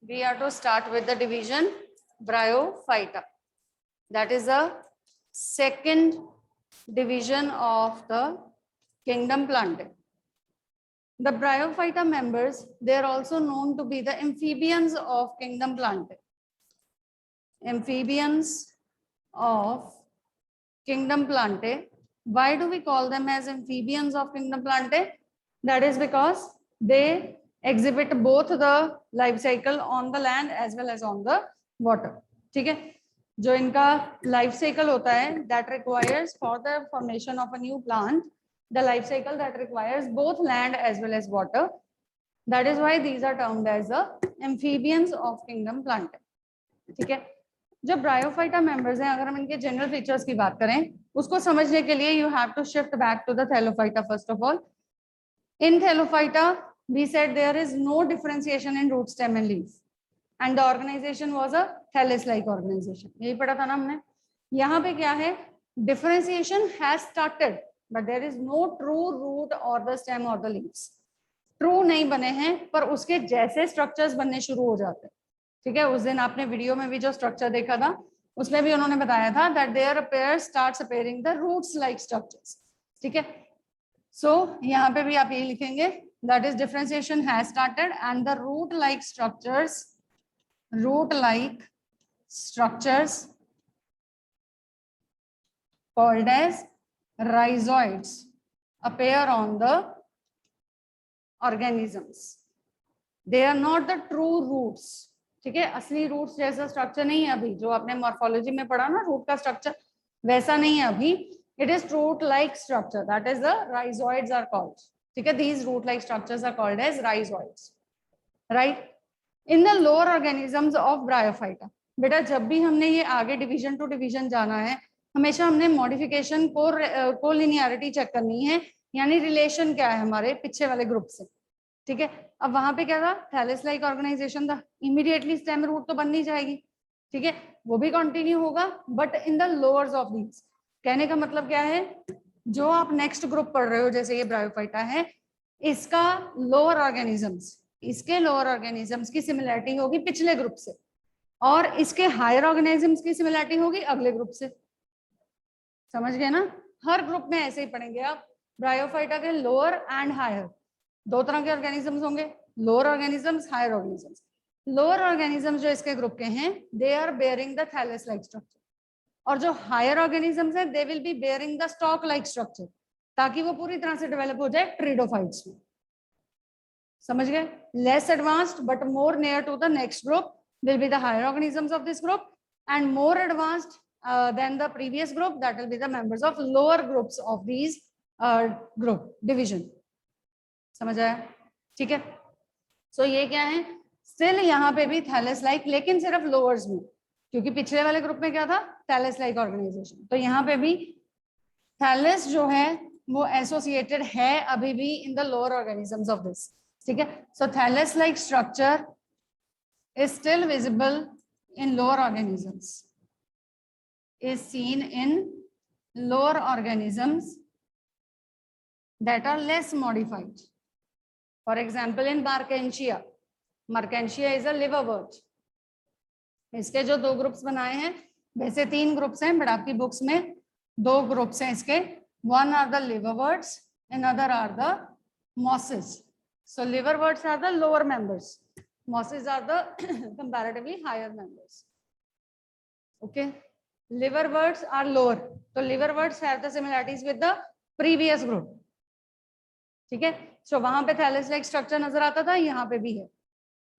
we are to start with the division Bryophyta. That is the second division of the kingdom Plantae. The Bryophyta members, they are also known to be the amphibians of kingdom Plantae. Amphibians of kingdom Plantae. Why do we call them as amphibians of kingdom Plantae? That is because they exhibit both the life cycle on the land as well as on the water. ठीक है, जो इनका life cycle होता है, that requires for the formation of a new plant, the life cycle that requires both land as well as water. That is why these are termed as the amphibians of kingdom Plantae. ठीक है, जो bryophyta members हैं, अगर हम इनके general features की बात करें, उसको समझने के लिए you have to shift back to the thallophyta first of all. In thallophyta we said there is no differentiation in root, stem and leaf, and the organization was a thallus like organization. यही पढ़ा था ना हमने. यहाँ पे क्या है, differentiation has started but there is no true root or the stem or the leaves. True नहीं बने हैं पर उसके जैसे स्ट्रक्चर्स बनने शुरू हो जाते हैं. ठीक है, उस दिन आपने वीडियो में भी जो स्ट्रक्चर देखा था उसमें भी उन्होंने बताया था that there appears starts appearing the roots like structures. ठीक है, so यहाँ पे भी आप यही लिखेंगे, that is differentiation has started and the root like structures called as rhizoids appear on the organisms. They are not the true roots. ठीक है, असली रूट्स जैसा स्ट्रक्चर नहीं है अभी, जो आपने मॉर्फोलॉजी में पढ़ा ना, रूट का स्ट्रक्चर वैसा नहीं है अभी. It is root like structure, that is the rhizoids are called. ठीक है, these root like structures are called as rhizoids, right? In the lower organisms of Bryophyta, बेटा जब भी हमने ये आगे डिवीजन टू डिवीजन जाना है, हमेशा हमने मॉडिफिकेशन को लिनियरिटी चेक करनी है, यानी रिलेशन क्या है हमारे पीछे वाले ग्रुप से. ठीक है, अब वहां पे क्या था, थैलस लाइक ऑर्गेनाइजेशन था, इमीडिएटली स्टेम रूट तो बननी जाएगी. ठीक है, वो भी कंटिन्यू होगा but in the lowers of these. कहने का मतलब क्या है, जो आप नेक्स्ट ग्रुप पढ़ रहे हो, जैसे ये ब्रायोफाइटा है, इसका लोअर ऑर्गेनिजम्स, इसके लोअर ऑर्गेनिजम्स की सिमिलरिटी होगी पिछले ग्रुप से, और इसके हायर ऑर्गेनिजम्स की सिमिलरिटी होगी अगले ग्रुप से. समझ गए ना, हर ग्रुप में ऐसे ही पढ़ेंगे आप. ब्रायोफाइटा के लोअर एंड हायर दो तरह के ऑर्गेनिजम्स होंगे, lower organisms, higher organisms. Lower organisms जो इसके ग्रुप के हैं, they are bearing the thallus like structure, और जो हायर ऑर्गेनिजम्स हैं, they will be bearing the stalk like structure, ताकि वो पूरी तरह से डेवलप हो जाए ट्रिडोफाइट्स में. समझ गए, less advanced but more near to the next group will be the higher organisms of this group, and more advanced than the previous group, that will be the members of lower groups of these group division. समझ आया? ठीक है, सो ये क्या है, still यहाँ पे भी थैलस लाइक, लेकिन सिर्फ लोअर्स में, क्योंकि पिछले वाले ग्रुप में क्या था, थैलस लाइक ऑर्गेनाइजेशन. तो यहाँ पे भी थैलस जो है वो एसोसिएटेड है अभी भी in the lower organisms of this. ठीक है, so thallus like structure is still visible in lower organisms, is seen in lower organisms that are less modified. For example, in Mercantia. Mercantia is a liverwort. इसके जो दो groups बनाए हैं, वैसे 3 groups हैं, but आपकी बुक्स में 2 groups हैं इसके. One are the liverworts, another are the mosses. So liverworts are the lower members, mosses are the comparatively higher members. Okay. Liverworts are lower, so liverworts have the similarities with the previous group. ठीक है, so वहां पे thallus like structure नजर आता था, यहाँ पे भी है.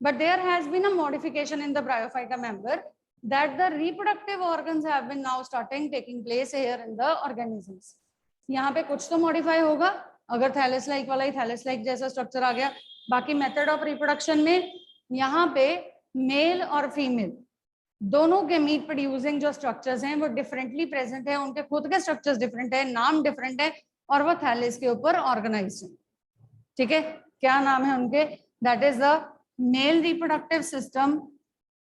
But there has been a modification in the Bryophyta member, that the reproductive organs have been now starting taking place here in the organisms. यहाँ पे कुछ तो modify होगा, अगर thallus like वाला ही thallus like जैसा structure आ गया. बाकी method of reproduction में यहाँ पे male और female दोनों के मीट प्रोड्यूसिंग जो स्ट्रक्चर्स हैं वो डिफरेंटली प्रेजेंट है, उनके खुद के स्ट्रक्चर्स डिफरेंट है, नाम डिफरेंट है, और वो थैलस के ऊपर ऑर्गेनाइज्ड है. ठीक है, क्या नाम है उनके, that is the male reproductive system,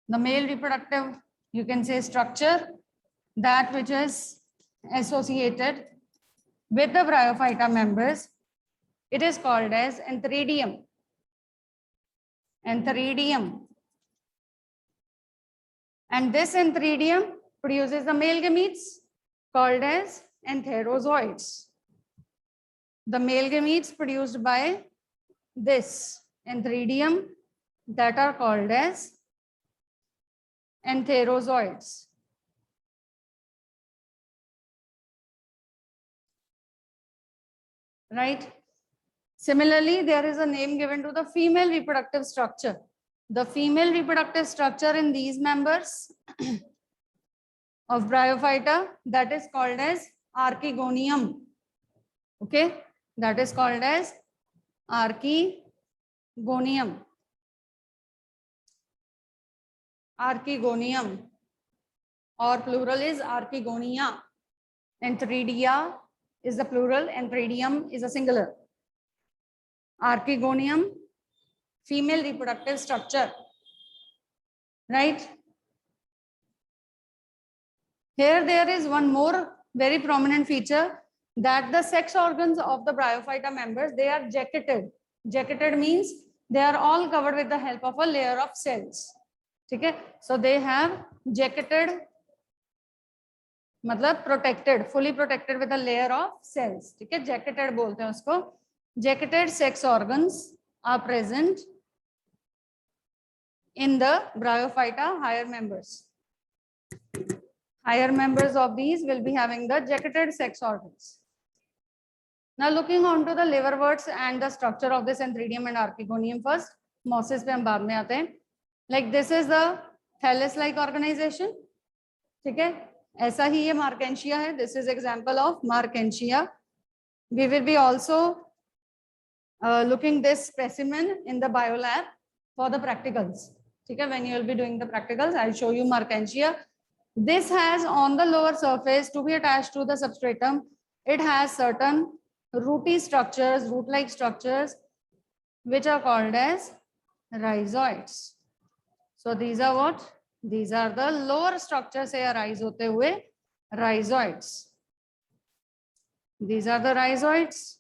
the male reproductive you can say structure that which is associated with the bryophyta members. It is called as antheridium. Antheridium and this antheridium produces the male gametes called as antherozoids. The male gametes produced by this antheridium that are called as antherozoids. Right? Similarly, there is a name given to the female reproductive structure. The female reproductive structure in these members of Bryophyta, that is called as archegonium. Okay, that is called as archegonium. Archegonium, or plural is archegonia. Antheridia is the plural, antheridium is a singular. Archegonium, female reproductive structure. Right? Here there is one more very prominent feature, that the sex organs of the Bryophyta members, they are jacketed. Jacketed means they are all covered with the help of a layer of cells. Okay? So they have jacketed, मतलब protected, fully protected with a layer of cells. ठीक है? Jacketed बोलते हैं उसको. Jacketed sex organs are present in the Bryophyta higher members. Higher members of these will be having the jacketed sex organs. Now looking on to the liverworts and the structure of this antheridium and archegonium first. Mosses पे हम बाद में आते हैं. Like this is the thallus-like organization. ठीक है? ऐसा ही ये Markensia है. This is example of Markensia. We will be also looking this specimen in the biolab for the practicals. ठीक है? When you will be doing the practicals, I'll show you Markensia. This has on the lower surface, to be attached to the substratum, it has certain rooty structures, root-like structures, which are called as rhizoids. So these are what? These are the lower structures से arise होते हुए rhizoids. These are the rhizoids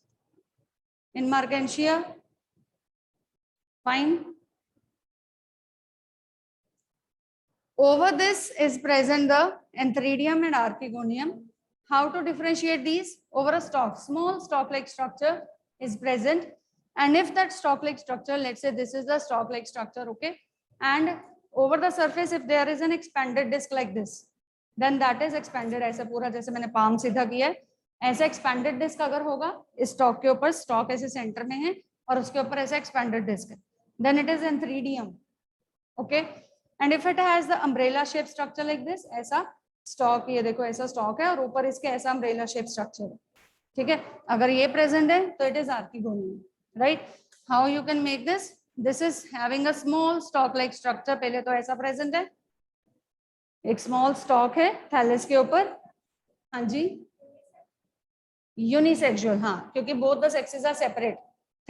in Markensia. Fine. Over this is present the antheridium and archegonium. How to differentiate these? Over a stalk, small stalk-like structure is present. And if that stalk-like structure, let's say this is the stalk-like structure, okay? And over the surface, if there is an expanded disc like this, then that is expanded. ऐसे पूरा जैसे मैंने palm सीधा किया है, ऐसा expanded disc अगर होगा, इस stalk के ऊपर stalk ऐसे center में है और उसके ऊपर ऐसा expanded disc है, then it is antheridium, okay? And if it has the umbrella shaped structure like this, ऐसा stalk, ये देखो ऐसा stalk है और ऊपर इसके ऐसा umbrella shaped structure है, ठीक है? अगर ये present है, तो it is archegonium, right? How you can make this? This is having a small stalk-like structure. पहले तो ऐसा present है, एक small stalk है thallus के ऊपर, हाँ जी, unisexual, हाँ, क्योंकि both the sexes are separate.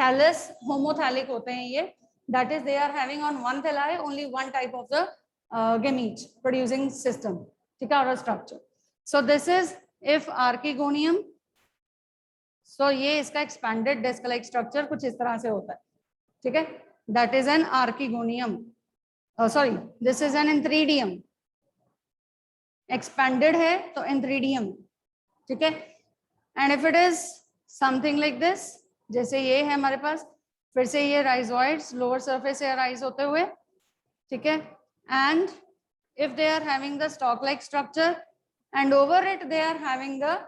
Thallus homothallic होते हैं ये. That is, they are having on one thalli only one type of the gamete producing system, ठीक है, or structure. So this is if archegonium. So ये इसका expanded disc-like structure कुछ इस तरह से होता है, ठीक है? That is an archegonium. Sorry, this is an antheridium. Expanded है तो antheridium, ठीक है? And if it is something like this, जैसे ये है हमारे पास, फिर से ये rhizoids lower surface से arise होते हुए, ठीक है? And if they are having the stalk-like structure, and over it they are having the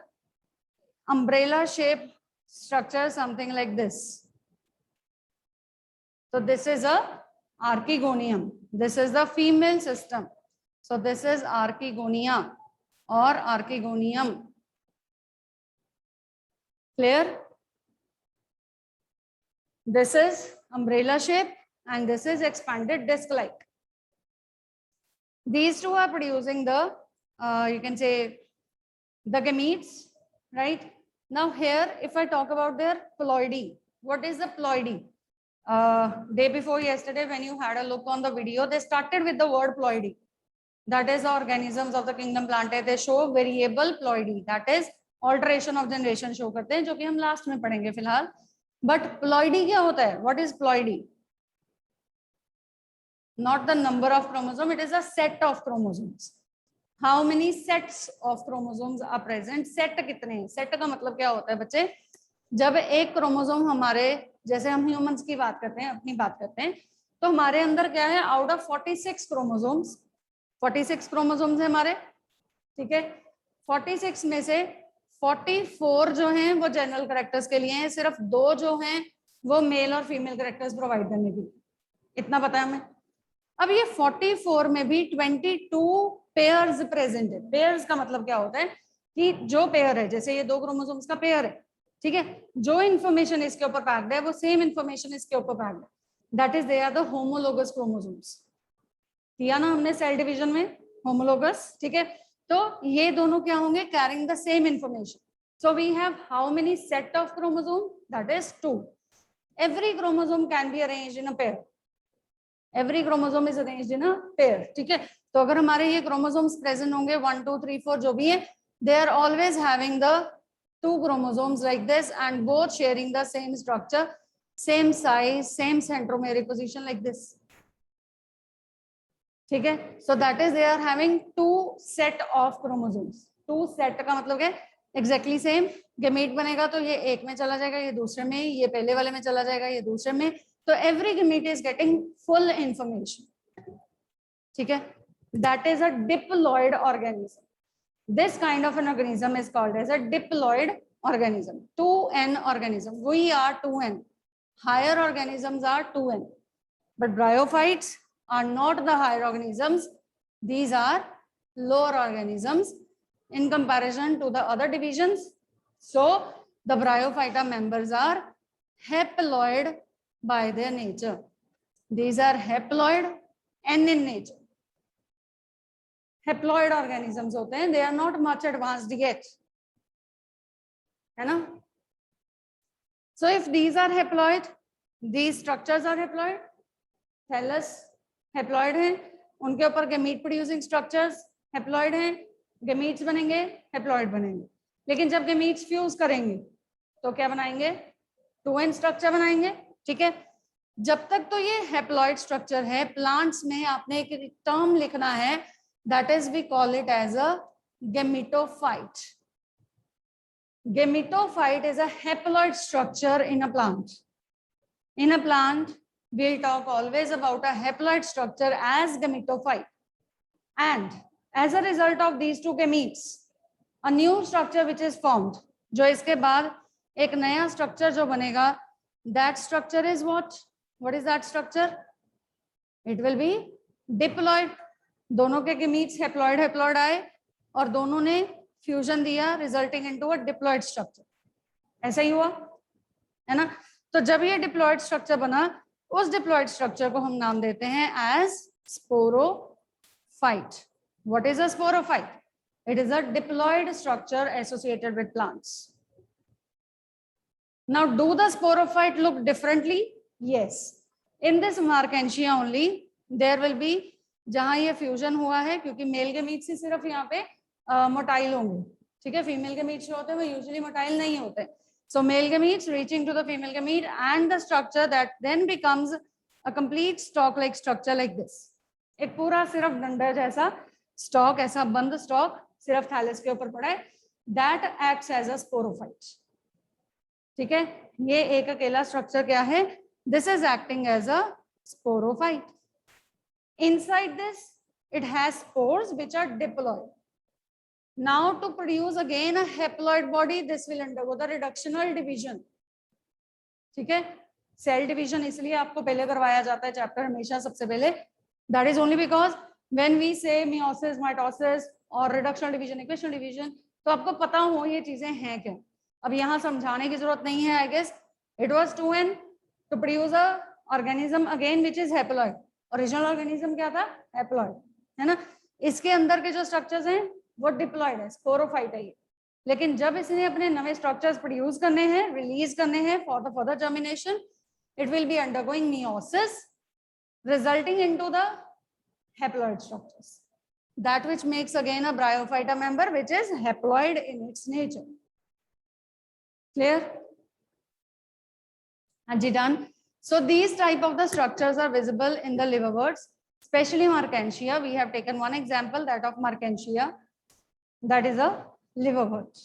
umbrella-shaped structure, something like this. So this is a archegonium. This is the female system. So this is archegonia or archegonium. Clear? This is umbrella shape and this is expanded disc-like. These two are producing the, you can say, the gametes, right? Now here, if I talk about their ploidy, what is the ploidy? Day before yesterday, when you had a look on the video, they started with the word ploidy. That is organisms of the kingdom Plantae. They show variable ploidy. That is alteration of generation show करते हैं, जो कि हम last में पढ़ेंगे फिलहाल. But ploidy क्या होता है? What is ploidy? not the number of chromosome, it is a set of chromosomes. How many sets of chromosomes are present? Set कितने हैं? Set का मतलब क्या होता है बच्चे? जब एक क्रोमोसोम हमारे, जैसे हम ह्यूमंस की बात करते हैं, अपनी बात करते हैं, तो हमारे अंदर क्या है, आउट ऑफ 46 क्रोमोसोम्स, 46 क्रोमोसोम्स है हमारे, ठीक है। 46 में से 44 जो हैं वो जनरल कैरेक्टर्स के लिए हैं, सिर्फ 2 जो हैं वो मेल और फीमेल कैरेक्टर्स प्रोवाइड करने के लिए, इतना पता है हमें। अब ये 44 में भी 22 पेयर्स प्रेजेंट है। पेयर्स का मतलब क्या होता है कि जो पेयर है, जैसे ये 2 क्रोमोसोम्स का पेयर है, ठीक है, जो इन्फॉर्मेशन इसके ऊपर पैक्ड है वो सेम इन्फॉर्मेशन इसके ऊपर पैक्ड है, that is they are the homologous chromosomes. किया ना हमने सेल डिवीजन में होमोलोगस, ठीक है। तो ये दोनों क्या होंगे, carrying the same information. So we have how many set of chromosome, that is 2. Every chromosome can be arranged in a pair, every chromosome is arranged in a pair, ठीक है। तो अगर हमारे ये क्रोमोसोम्स प्रेजेंट होंगे 1 2 3 4 जो भी है, they are always having the 2 chromosomes like this and both sharing the same structure, same size, same centromere position like this, ठीक है। So that is they are having 2 set of chromosomes. 2 set का मतलब क्या, exactly same. Gamete बनेगा तो ये एक में चला जाएगा, ये दूसरे में, ये पहले वाले में चला जाएगा, ये दूसरे में, तो every gamete is getting full information, ठीक है। That is a diploid organism. This kind of an organism is called as a diploid organism, 2n organism. We are 2n. Higher organisms are 2n, but bryophytes are not the higher organisms. These are lower organisms in comparison to the other divisions. So the bryophyta members are haploid by their nature. These are haploid and in nature. Haploid organisms होते हैं, they are not much advanced yet, है ना। So if these are haploid, these structures are haploid, thallus haploid है, उनके ऊपर gamete producing structures haploid हैं, gametes बनेंगे, haploid बनेंगे। लेकिन जब gametes fuse करेंगे तो क्या बनाएंगे, 2n स्ट्रक्चर बनाएंगे, ठीक है। जब तक तो ये haploid स्ट्रक्चर है, प्लांट्स में आपने एक टर्म लिखना है, that is we call it as a gametophyte. Gametophyte is a haploid structure in a plant. In a plant, we'll talk always about a haploid structure as gametophyte. And as a result of these 2 gametes, a new structure which is formed, जो इसके बाद एक नया structure जो बनेगा, that structure is what? What is that structure? It will be diploid. दोनों के gametes haploid haploid आए और दोनों ने फ्यूजन दिया, resulting into a diploid structure, ऐसा ही हुआ है ना। तो जब ये डिप्लॉयड स्ट्रक्चर बना, उस डिप्लॉयड स्ट्रक्चर को हम नाम देते हैं as sporophyte. What is a sporophyte? It is a diploid structure associated with plants. Now do the sporophyte look differently? Yes, in this Marchantia only there will be, जहां ये fusion हुआ है, क्योंकि मेल गमीट से सिर्फ यहाँ पे motile होंगे, ठीक है। फीमेल गमीट्स जो होते हैं वो यूजुअली मोटाइल नहीं होते. So male gametes reaching to the female gamete and the structure that then becomes a complete stalk like structure like this. एक पूरा सिर्फ डंडा जैसा स्टॉक, ऐसा बंद स्टॉक सिर्फ थैलस के ऊपर पड़ा है, that acts as a sporophyte, ठीक है। ये एक अकेला स्ट्रक्चर क्या है, this is acting as a sporophyte. Inside this, it has spores which are diploid. Now to produce again a haploid body, this will undergo the reductional division, ठीक है। Cell division इसलिए आपको पहले करवाया जाता है चैप्टर हमेशा सबसे पहले, that is only because when we say meiosis, mitosis और reductional division, equational division, तो आपको पता हो ये चीजें हैं क्या. अब यहाँ समझाने की जरूरत नहीं है. I guess it was 2n to produce a organism again which is haploid. Original organism क्या था, हैप्लॉइड, है ना. इसके अंदर के जो स्ट्रक्चर्स हैं वो डिप्लॉइड है, स्पोरोफाइट है ये. लेकिन जब इसने अपने नए स्ट्रक्चर्स प्रोड्यूस करने हैं, रिलीज करने हैं for the further germination, it will be undergoing meiosis resulting into the haploid structures, that which makes again a bryophyta member which is haploid in its nature. Clear? Anji, done. So these type of the structures are visible in the liverworts. Especially Markensia, we have taken one example, that of Markensia, that is a liverwort.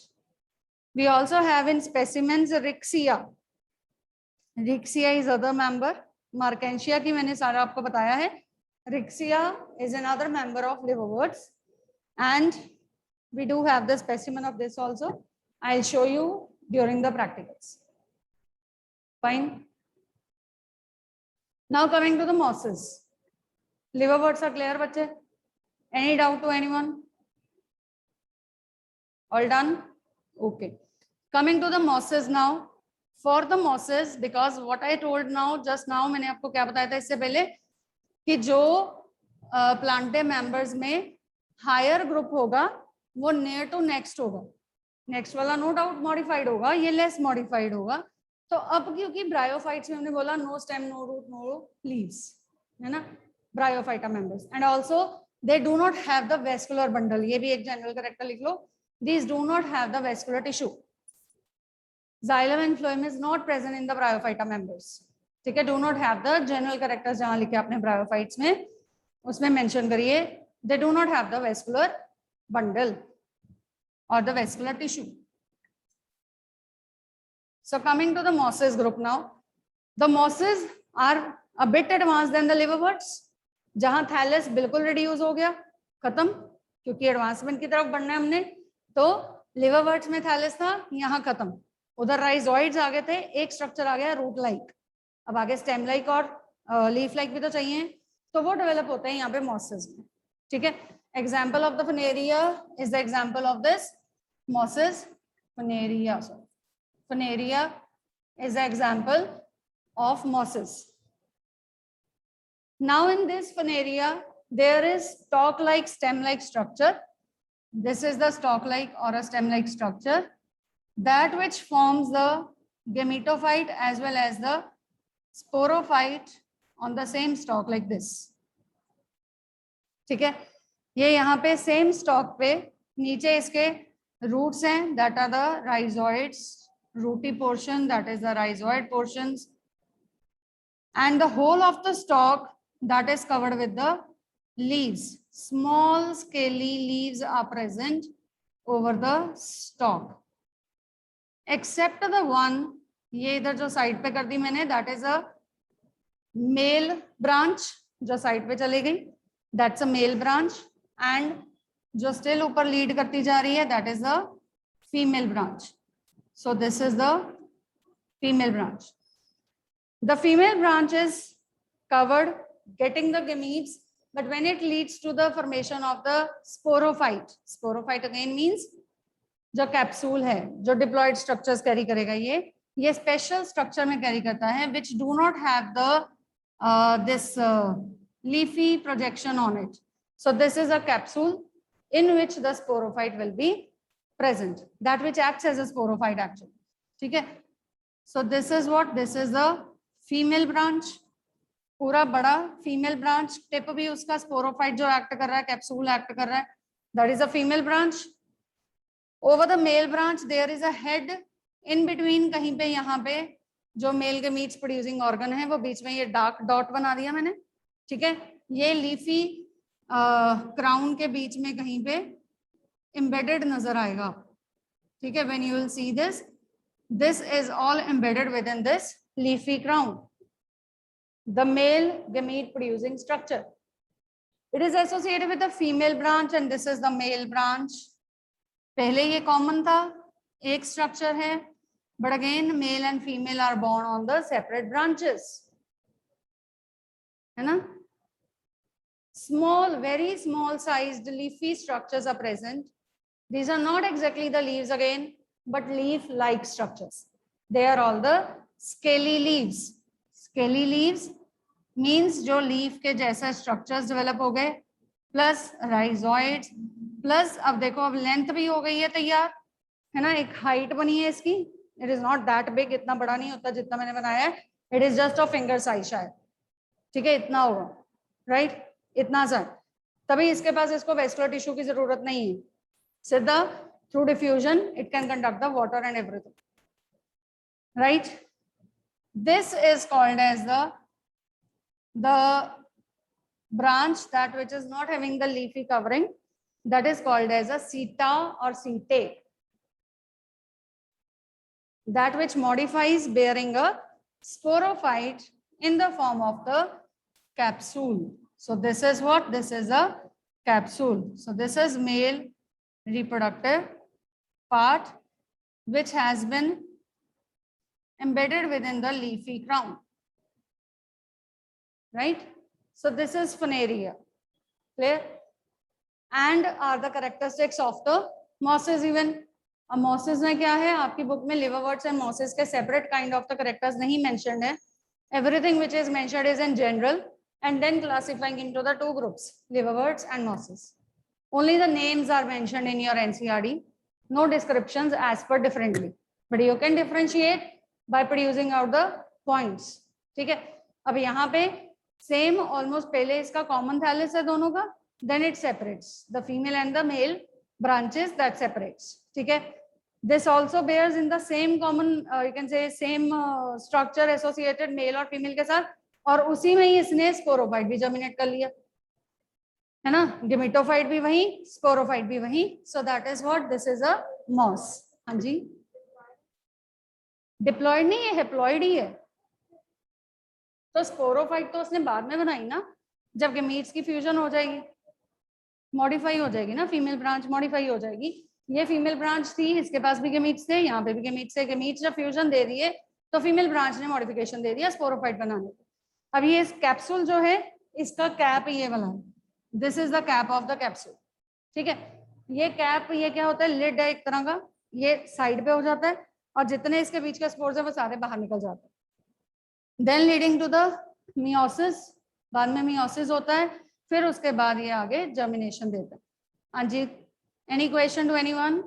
We also have in specimens Rixia. Rixia is other member. Markensia की मैंने सारा आपको बताया है. Rixia is another member of liverworts, and we do have the specimen of this also. I'll show you during the practicals. Fine. Now coming to the mosses. Liverworts are clear, बच्चे? Any doubt to anyone? All done? Okay. Coming to the mosses now. For the mosses, because what I told now, just now मैंने आपको क्या बताया था इससे पहले कि जो प्लांटे मेंबर्स में हायर ग्रुप होगा वो नियर टू नेक्स्ट होगा. नेक्स्ट वाला नो डाउट मॉडिफाइड होगा, ये लेस मॉडिफाइड होगा. तो अब क्योंकि ब्रायोफाइट्स में हमने बोला no stem, no root, no leaves, है ना, bryophyta members. And also they do not have the vascular bundle. ये भी एक जनरल कैरेक्टर लिख लो. These do not have the vascular tissue. Xylem and phloem is not present in the bryophyta members. ठीक है, do not have the general characters जहाँ लिखे आपने bryophytes में, उसमें mention करिए. They do not have the vascular bundle or the vascular tissue. So coming to the mosses group now. The mosses are a bit advanced than the liverworts. जहाँ thallus बिल्कुल reduce हो गया, खत्म, क्योंकि advancement की तरफ बढ़ना है हमने. तो लिवरवर्ट्स में थैलस था, यहाँ खत्म. उधर राइजोइड्स आ गए थे, एक स्ट्रक्चर आ गया रूट लाइक. अब आगे स्टेम लाइक और लीफ लाइक भी तो चाहिए, तो वो डेवलप होते हैं यहाँ पे मॉसेस में. ठीक है, example of the funaria is the example of this mosses. Funaria is the example of mosses. Now in this funaria there is stalk like stem like structure. This is the stalk-like or a stem-like structure, that which forms the gametophyte as well as the sporophyte on the same stalk like this. ठीक है, ये यहाँ पे same stalk पे नीचे इसके roots हैं, that are the rhizoids, rooty portion, that is the rhizoid portions, and the whole of the stalk that is covered with the leaves. Small scaly leaves are present over the stalk, except the one, ये इधर जो side पे कर दी मैंने, that is a male branch, जो side पे चली गई, that's a male branch, and जो still ऊपर लीड करती जा रही है, that is the female branch. So this is the female branch. The female branch is covered, getting the gametes. But when it leads to the formation of the sporophyte, sporophyte again means जो capsule है, जो diploid structures carry करेगा, ये special structure में carry करता है, which do not have the this leafy projection on it. So this is a capsule in which the sporophyte will be present, that which acts as a sporophyte actually. ठीक है, so this is what, this is the female branch. पूरा बड़ा female branch, tip भी उसका sporophyte जो act कर रहा है, कैप्सूल एक्ट कर रहा है, that is a female branch. Over the male branch there is a head in between, कहीं पे यहाँ पे जो मेल गमीट्स प्रोड्यूसिंग ऑर्गन है वो बीच में ये डार्क डॉट बना दिया मैंने. ठीक है, ये लीफी क्राउन के बीच में कहीं पे एम्बेडेड नजर आएगा. ठीक है, when you will see this, this is all embedded with in this leafy crown, the male gamete producing structure. It is associated with the female branch and this is the male branch. पहले ये common था, एक structure है, but again male and female are born on the separate branches, है ना. Small, very small sized leafy structures are present. These are not exactly the leaves again, but leaf like structures. They are all the scaly leaves. Scaly leaves means जो leaf के जैसा structures develop हो गए, plus rhizoids, plus अब देखो अब length भी हो गई है तैयार, है ना, एक हाइट बनी है इसकी. It is not that big, इतना बड़ा नहीं होता जितना मैंने बनाया है, it is just a finger size शायद. ठीक है, इतना होगा, राइट, इतना सा. तभी इसके पास इसको वेस्कुलर टिश्यू की जरूरत नहीं है, सीधा through diffusion it can conduct the water and everything, right. This is called as the branch that which is not having the leafy covering, that is called as a seta or setae. That which modifies bearing a sporophyte in the form of the capsule. So this is what? This is a capsule. So this is male reproductive part which has been embedded within the leafy crown, right? So this is Funaria, clear? And are the characteristics of the mosses even. अब mosses में क्या है आपकी book में liverworts and mosses के separate kind of the characters नहीं mentioned है. Everything which is mentioned is in general and then classifying into the two groups, liverworts and mosses. Only the names are mentioned in your NCERT, no descriptions as per differently, but you can differentiate by producing out the points. ठीक है, अब यहाँ पे same almost पहले इसका common thallus है दोनों का, then it separates the female and the male branches, that separates. ठीक है, this also bears in the same common you can say same structure associated male और female के साथ, और उसी में ही इसने स्पोरोफाइट भी जर्मिनेट कर लिया है ना, गेमेटोफाइट भी वही, स्पोरोफाइट भी वही. So that is what this is a moss. हाँ जी, डिप्लॉयड नहीं है, हेप्लॉयड ही है. तो स्पोरोफाइट तो उसने बाद में बनाई ना, जब गेमीट्स की फ्यूजन हो जाएगी, मॉडिफाई हो जाएगी ना, फीमेल ब्रांच मॉडिफाई हो जाएगी. ये फीमेल ब्रांच थी, इसके पास भी गेमीट्स थे, यहाँ पे भी गेमीट्स थे. गेमीट्स जब फ्यूजन दे दिए तो फीमेल ब्रांच ने मॉडिफिकेशन दे दिया स्पोरोफाइट बनाने को. अब ये कैप्सूल जो है इसका कैप ये वाला है, this is the cap of the capsule. ठीक है, ये कैप ये क्या होता है, लिड है एक तरह का, ये साइड पे हो जाता है और जितने इसके बीच के स्पोर्स है वो सारे बाहर निकल जाते हैं. Then leading to the meiosis, बाद में मियोसिस होता है, फिर उसके बाद ये आगे जर्मिनेशन देता है. हाँ जी, एनी क्वेश्चन टू एनीवन?